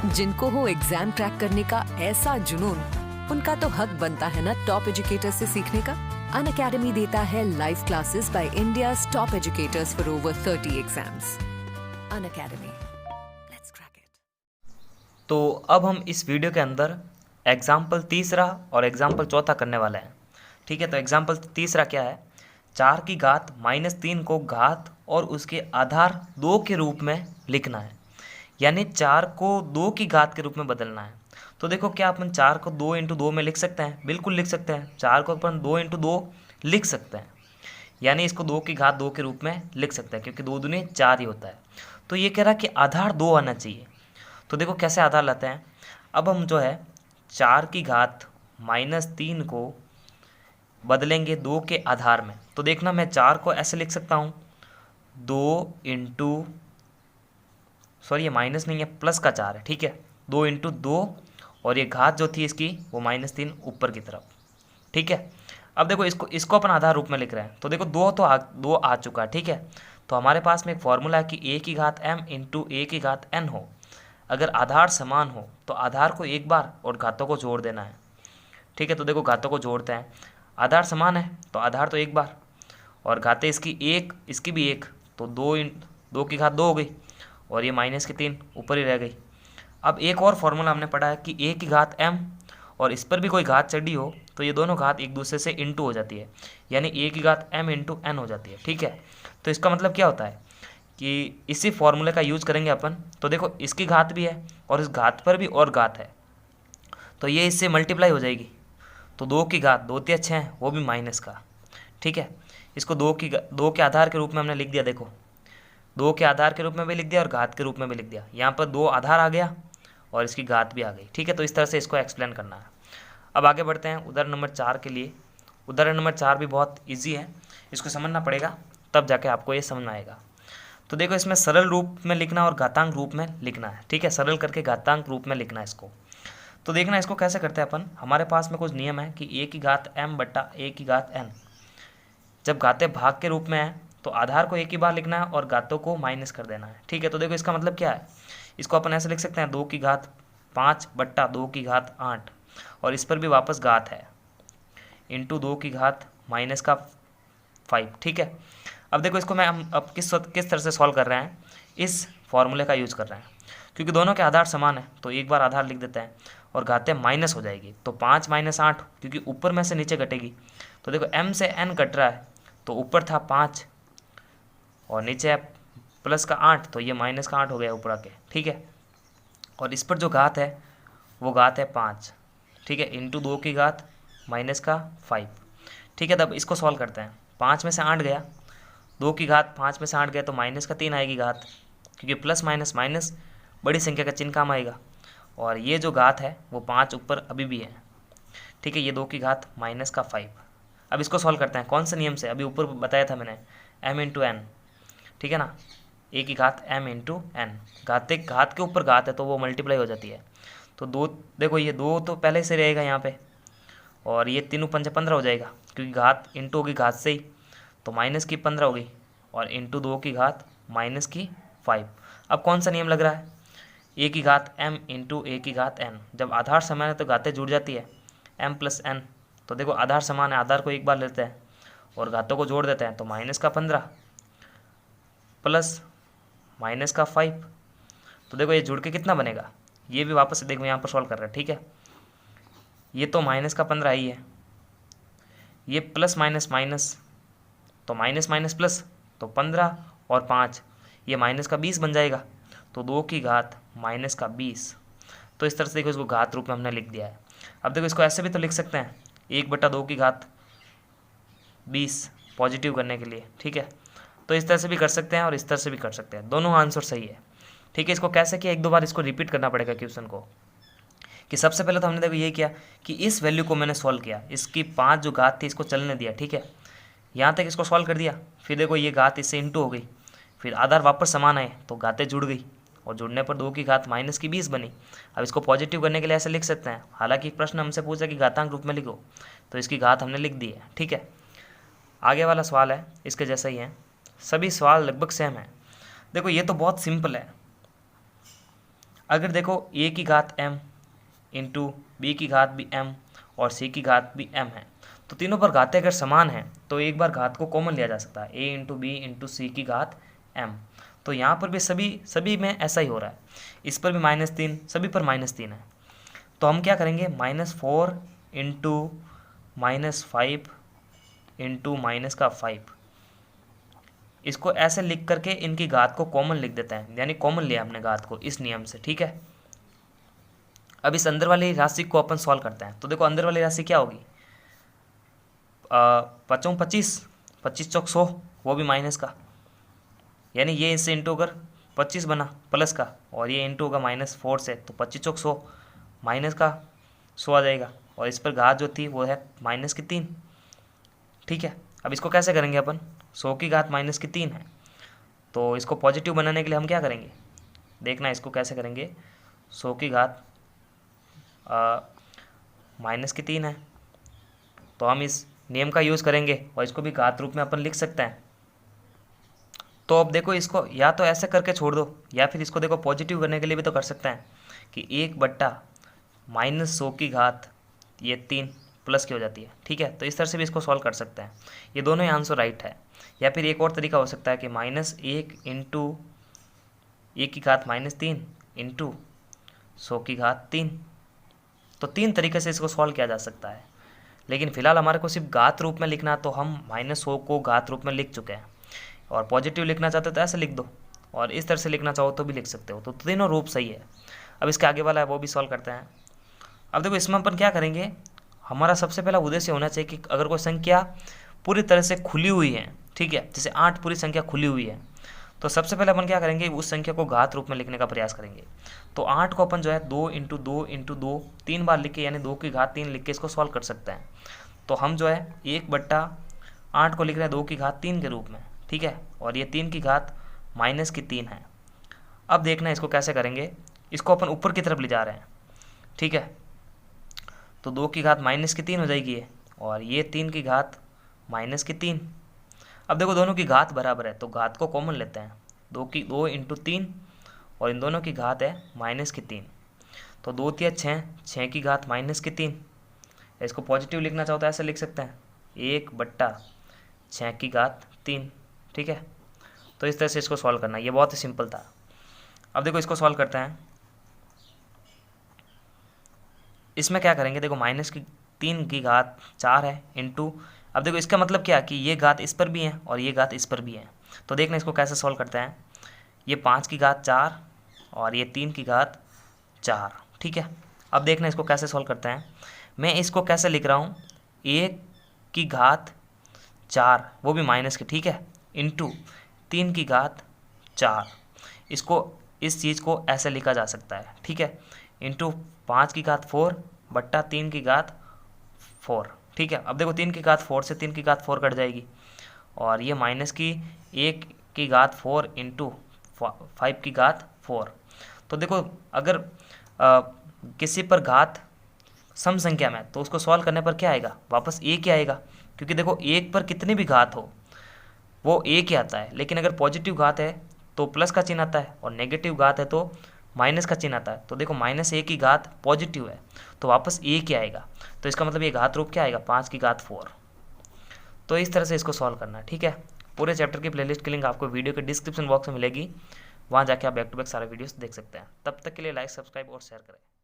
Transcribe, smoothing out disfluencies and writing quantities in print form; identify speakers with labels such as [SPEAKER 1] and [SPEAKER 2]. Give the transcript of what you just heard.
[SPEAKER 1] जिनको हो exam crack करने का ऐसा जुनून, उनका तो हक बनता है ना टॉप एजुकेटर से सीखने का। अनअकैडमी देता है live classes bye India's top educators for over 30 exams. Unacademy, let's crack it.
[SPEAKER 2] तो अब हम इस वीडियो के अंदर एग्जाम्पल तीसरा और एग्जाम्पल चौथा करने वाले हैं। ठीक है, तो एग्जाम्पल तीसरा क्या है, 4 की घात -3 को घात और उसके आधार 2 के रूप में लिखना है, यानी 4 को 2 की घात के रूप में बदलना है। तो देखो, क्या अपन 4 को 2 × 2 में लिख सकते हैं? बिल्कुल लिख सकते हैं। 4 को अपन 2 × 2 लिख सकते हैं, यानी इसको 2 की घात 2 के रूप में लिख सकते हैं, क्योंकि 2 दूनी 4 ही होता है। तो ये कह रहा है कि आधार 2 आना चाहिए। तो देखो कैसे आधार लाते हैं। अब हम जो है 4 की घात -3 को बदलेंगे 2 के आधार में। तो देखना, मैं 4 को ऐसे लिख सकता हूँ, 2 × सॉरी ये माइनस नहीं है, प्लस का 4 है। ठीक है, 2 × 2 और ये घात जो थी इसकी वो -3 ऊपर की तरफ। ठीक है, अब देखो इसको अपन आधार रूप में लिख रहे हैं। तो देखो 2 आ चुका है। ठीक है, तो हमारे पास में एक फॉर्मूला है कि a की घात m × a की घात n हो। अगर आधार समान हो तो आधार को एक बार और घातों को जोड़ देना है। ठीक है, तो देखो घातों को जोड़ते हैं। आधार समान है तो आधार तो एक बार, और घातें इसकी एक इसकी भी एक, तो 2 की घात 2 हो गई, और ये -3 ऊपर ही रह गई। अब एक और फॉर्मूला हमने पढ़ा है कि a की घात m और इस पर भी कोई घात चढ़ी हो तो ये दोनों घात एक दूसरे से इंटू हो जाती है, यानी a की घात m × n हो जाती है। ठीक है, तो इसका मतलब क्या होता है कि इसी फॉर्मूले का यूज करेंगे अपन। तो देखो इसकी घात भी है और इस घात पर भी और घात है, तो ये इससे मल्टीप्लाई हो जाएगी। तो 2 की घात 2 × 6 है, वो भी माइनस का। ठीक है, इसको 2 के आधार के रूप में हमने लिख दिया। देखो 2 के आधार के रूप में भी लिख दिया और घात के रूप में भी लिख दिया। यहाँ पर 2 आधार आ गया और इसकी घात भी आ गई। ठीक है, तो इस तरह से इसको एक्सप्लेन करना है। अब आगे बढ़ते हैं उदाहरण नंबर 4 के लिए। उदाहरण नंबर 4 भी बहुत ईजी है, इसको समझना पड़ेगा तब जाके आपको ये समझ में आएगा। तो देखो इसमें सरल रूप में लिखना और घातांक रूप में लिखना है। ठीक है, सरल करके घातांक रूप में लिखना है इसको। तो देखना इसको कैसे करते हैं अपन। हमारे पास में कुछ नियम है कि a की घात m बट्टा a की घात n, जब घातें भाग के रूप में है तो आधार को एक ही बार लिखना है और घातों को माइनस कर देना है। ठीक है, तो देखो इसका मतलब क्या है, इसको अपन ऐसे लिख सकते हैं 2 की घात 5 बट्टा 2 की घात 8, और इस पर भी वापस घात है, इंटू 2 की घात -5। ठीक है, अब देखो इसको मैं हम अब किस तरह से सॉल्व कर रहे हैं, इस फॉर्मूले का यूज़ कर रहे हैं। क्योंकि दोनों के आधार समान है तो एक बार आधार लिख देते हैं और घातें माइनस हो जाएगी। तो 5 - 8, क्योंकि ऊपर में से नीचे घटेगी। तो देखो m से n कट रहा है, तो ऊपर था 5 और नीचे है प्लस का 8, तो ये माइनस का 8 हो गया ऊपर आके। ठीक है, और इस पर जो घात है वो घात है 5। ठीक है, इंटू 2 की घात -5। ठीक है, तब इसको सॉल्व करते हैं। 5 में से 8 गया, 2 की घात 5 में से 8 गया तो -3 आएगी घात, क्योंकि प्लस माइनस माइनस बड़ी संख्या का चिन्ह काम आएगा। और ये जो घात है वो 5 ऊपर अभी भी है। ठीक है, ये 2 की घात -5। अब इसको सॉल्व करते हैं कौन से नियम से, अभी ऊपर बताया था मैंने, m × n। ठीक है ना, a की घात m × n, घात के ऊपर घात है तो वो मल्टीप्लाई हो जाती है। तो 2, देखो ये 2 तो पहले से रहेगा यहाँ पे, और ये 3 × 5 = 15 हो जाएगा, क्योंकि घात इंटू होगी घात से ही, तो -15 हो गई, और इंटू 2 की घात -5। अब कौन सा नियम लग रहा है, a की घात m × a की घात n। जब आधार समान है तो घातें जुड़ जाती है, m + n। तो देखो आधार समान है, आधार को एक बार लेते हैं और घातों को जोड़ देते हैं, तो -15 प्लस -5। तो देखो ये जुड़ के कितना बनेगा, ये भी वापस से देखो यहाँ पर सॉल्व कर रहे हैं। ठीक है, ये तो -15 ही है, ये प्लस माइनस माइनस, तो माइनस माइनस प्लस, तो 15 और 5, ये -20 बन जाएगा। तो 2 की घात -20। तो इस तरह से देखो इसको घात रूप में हमने लिख दिया है। अब देखो इसको ऐसे भी तो लिख सकते हैं, 1/2 की घात 20 पॉजिटिव करने के लिए। ठीक है, तो इस तरह से भी कर सकते हैं और इस तरह से भी कर सकते हैं, दोनों आंसर सही है। ठीक है, इसको कैसे किया, 1-2 बार इसको रिपीट करना पड़ेगा क्वेश्चन को। कि सबसे पहले तो हमने देखो ये किया कि इस वैल्यू को मैंने सॉल्व किया, इसकी 5 जो घात थी इसको चलने दिया। ठीक है, यहाँ तक इसको सॉल्व कर दिया, फिर देखो ये घात इससे इंटू हो गई, फिर आधार वापस समान आए तो घातें जुड़ गई, और जुड़ने पर 2 की घात -20 बनी। अब इसको पॉजिटिव करने के लिए ऐसे लिख सकते हैं, हालांकि प्रश्न हमसे पूछा कि घातांक रूप में लिखो, तो इसकी घात हमने लिख दी है। ठीक है, आगे वाला सवाल है इसके जैसा ही है, सभी सवाल लगभग सेम है। देखो ये तो बहुत सिंपल है, अगर देखो a की घात m इंटू बी की घात भी m और c की घात भी m है, तो तीनों पर घातें अगर समान हैं तो एक बार घात को कॉमन लिया जा सकता है, a इंटू बी इंटू सी की घात m। तो यहाँ पर भी सभी में ऐसा ही हो रहा है, इस पर भी -3, सभी पर -3 है। तो हम क्या करेंगे, -4 इंटू -5 इंटू -5, इसको ऐसे लिख करके इनकी घात को कॉमन लिख देते हैं, यानी कॉमन लिया हमने घात को इस नियम से, ठीक है। अब इस अंदर वाली राशि को अपन सॉल्व करते हैं। तो देखो अंदर वाली राशि क्या होगी, 25 25 चौक 100, वो भी माइनस का, यानी ये इससे इंटू अगर 25 बना प्लस का और ये इंटू होगा -4 से, तो 25 चौक 100 माइनस का 100 आ जाएगा, और इस पर घात जो थी वो है -3, ठीक है। अब इसको कैसे करेंगे अपन, 100 की घात -3 है, तो इसको पॉजिटिव बनाने के लिए हम क्या करेंगे, देखना इसको कैसे करेंगे। 100 की घात -3 है, तो हम इस नियम का यूज़ करेंगे और इसको भी घात रूप में अपन लिख सकते हैं। तो अब देखो इसको या तो ऐसे करके छोड़ दो, या फिर इसको देखो पॉजिटिव करने के लिए भी तो कर सकते हैं कि 1/-100 की घात ये 3 प्लस की हो जाती है, ठीक है। तो इस तरह से भी इसको सॉल्व कर सकते हैं, ये दोनों ही आंसर राइट है। या फिर एक और तरीका हो सकता है कि -1 इंटू 1 की घात -3 इंटू 100 की घात 3। तो 3 तरीके से इसको सॉल्व किया जा सकता है, लेकिन फिलहाल हमारे को सिर्फ घात रूप में लिखना, तो हम -100 को घात रूप में लिख चुके हैं, और पॉजिटिव लिखना चाहते हो तो ऐसे लिख दो, और इस तरह से लिखना चाहो तो भी लिख सकते हो। तो तीनों रूप सही है। अब इसके आगे वाला है वो भी सॉल्व करते हैं। अब देखो इसमें अपन क्या करेंगे, हमारा सबसे पहला उद्देश्य होना चाहिए कि अगर कोई संख्या पूरी तरह से खुली हुई है, ठीक है, जैसे 8 पूरी संख्या खुली हुई है, तो सबसे पहले अपन क्या करेंगे, उस संख्या को घात रूप में लिखने का प्रयास करेंगे। तो 8 को अपन जो है 2 इंटू 2 इंटू 2 3 बार लिख के, यानी 2 की घात 3 लिख के इसको सॉल्व कर सकते हैं। तो हम जो है 1/8 को लिख रहे हैं 2 की घात 3 के रूप में, ठीक है, और ये 3 की घात -3 है। अब देखना इसको कैसे करेंगे, इसको अपन ऊपर की तरफ ले जा रहे हैं, ठीक है। तो 2 की घात -3 हो जाएगी ये, और ये 3 की घात -3। अब देखो दोनों की घात बराबर है, तो घात को कॉमन लेते हैं, 2 इंटू 3, और इन दोनों की घात है -3। तो 2 × 6, 6 की घात -3। इसको पॉजिटिव लिखना चाहो तो ऐसे लिख सकते हैं, 1/6 की घात 3, ठीक है। तो इस तरह से इसको सॉल्व करना, ये बहुत ही सिंपल था। अब देखो इसको सॉल्व करते हैं। इसमें क्या करेंगे, देखो -3 की घात 4 है इंटू, अब देखो इसका मतलब क्या कि ये घात इस पर भी है और ये घात इस पर भी है। तो देखना इसको कैसे सॉल्व करते हैं, ये 5 की घात 4 और ये 3 की घात 4, ठीक है। अब देखना इसको कैसे सॉल्व करते हैं, मैं इसको कैसे लिख रहा हूँ, 1 की घात 4 वो भी माइनस की, ठीक है, इंटू 3 की घात 4, इसको इस चीज़ को ऐसे लिखा जा सकता है, ठीक है, इंटू 5 की घात 4 बट्टा 3 की घात 4, ठीक है। अब देखो 3 की घात 4 से 3 की घात 4 कट जाएगी, और ये माइनस की 1 की घात 4 इंटू 5 की घात 4। तो देखो अगर किसी पर घात सम संख्या में, तो उसको सॉल्व करने पर क्या आएगा, वापस एक ही आएगा, क्योंकि देखो एक पर कितनी भी घात हो वो एक ही आता है, लेकिन अगर पॉजिटिव घात है तो प्लस का चिन्ह आता है, और नेगेटिव घात है तो माइनस का चिन्ह आता है। तो देखो -1 की घात पॉजिटिव है तो वापस एक ही आएगा, तो इसका मतलब ये घात रूप क्या आएगा, 5 की घात 4। तो इस तरह से इसको सॉल्व करना, ठीक है। पूरे चैप्टर की प्लेलिस्ट की लिंक आपको वीडियो के डिस्क्रिप्शन बॉक्स में मिलेगी, वहाँ जाके आप बैक टू बैक सारे वीडियोस देख सकते हैं। तब तक के लिए लाइक, सब्सक्राइब और शेयर करें।